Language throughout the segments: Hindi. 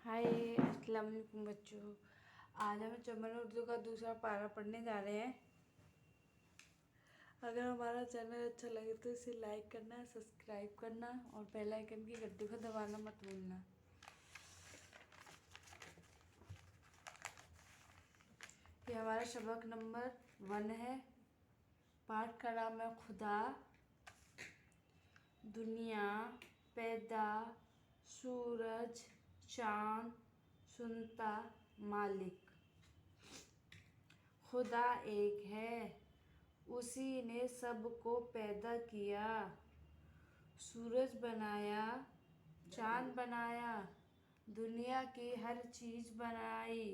हाय अस्सलाम वालेकुम बच्चों। आज हम चमन उर्दू का दूसरा पारा पढ़ने जा रहे हैं। अगर हमारा चैनल अच्छा लगे तो इसे लाइक करना, सब्सक्राइब करना और बेल आइकन की घंटी को दबाना मत भूलना। ये हमारा सबक नंबर 1 है। पाठ का नाम है खुदा, दुनिया, पैदा, सूरज, चाँद, सुनता, मालिक। खुदा एक है, उसी ने सबको पैदा किया। सूरज बनाया, चाँद बनाया, दुनिया की हर चीज़ बनाई।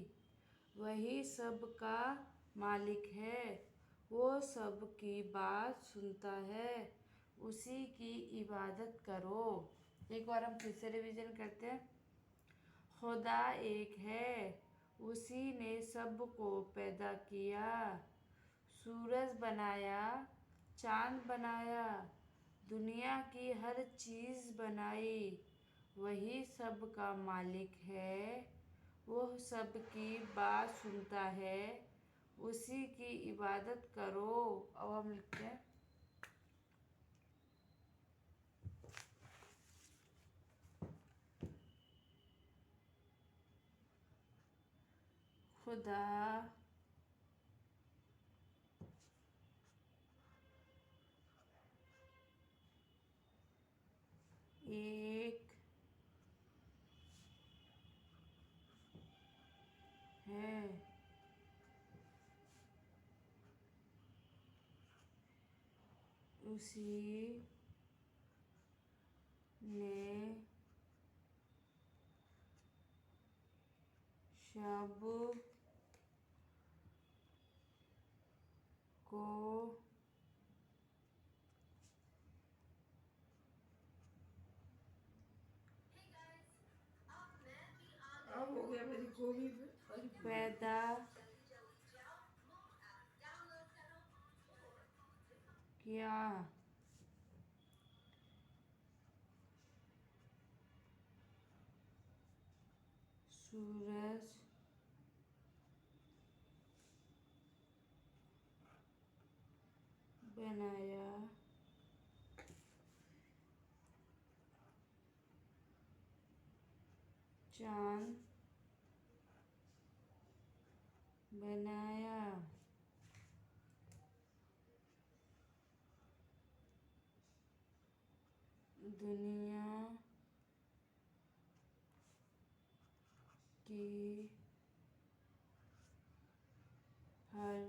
वही सबका मालिक है, वो सबकी बात सुनता है, उसी की इबादत करो। एक बार हम फिर से रिवीजन करते हैं। खुदा एक है, उसी ने सबको पैदा किया। सूरज बनाया, चाँद बनाया, दुनिया की हर चीज़ बनाई। वही सबका मालिक है, वह सबकी बात सुनता है, उसी की इबादत करो। अब हम लिखते हैं खुदा एक है, उसी ने सब को अब हो गया मेरी गोभी पैदा किया। सूरज बनाया, चाँद बनाया, दुनिया की हर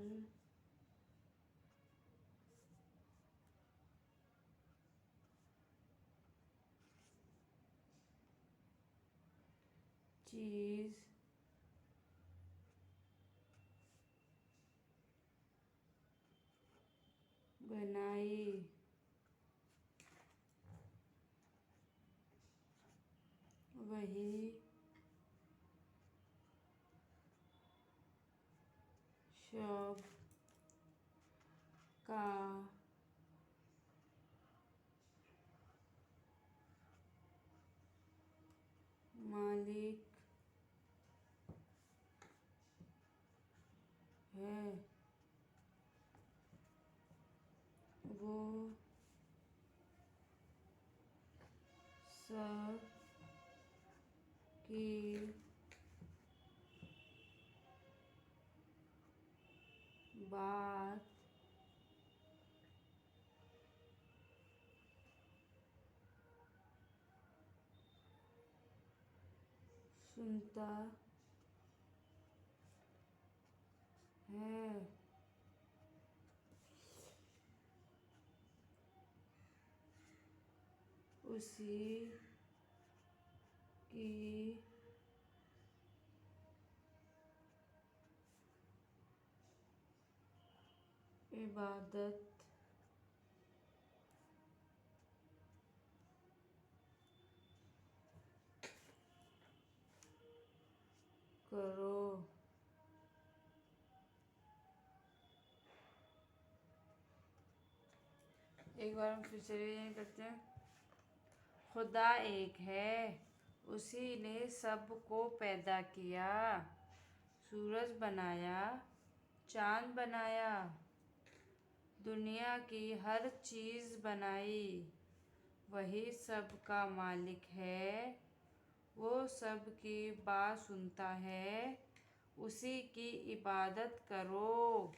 चीज़ बनाई। वही सब का मालिक है, वो सब की बात सुनता है, उसी की इबादत करो। एक बार हम फिर से रिवीजन करते हैं। खुदा एक है, उसी ने सबको पैदा किया, सूरज बनाया, चांद बनाया, दुनिया की हर चीज़ बनाई। वही सबका मालिक है, वो सबकी बात सुनता है, उसी की इबादत करो।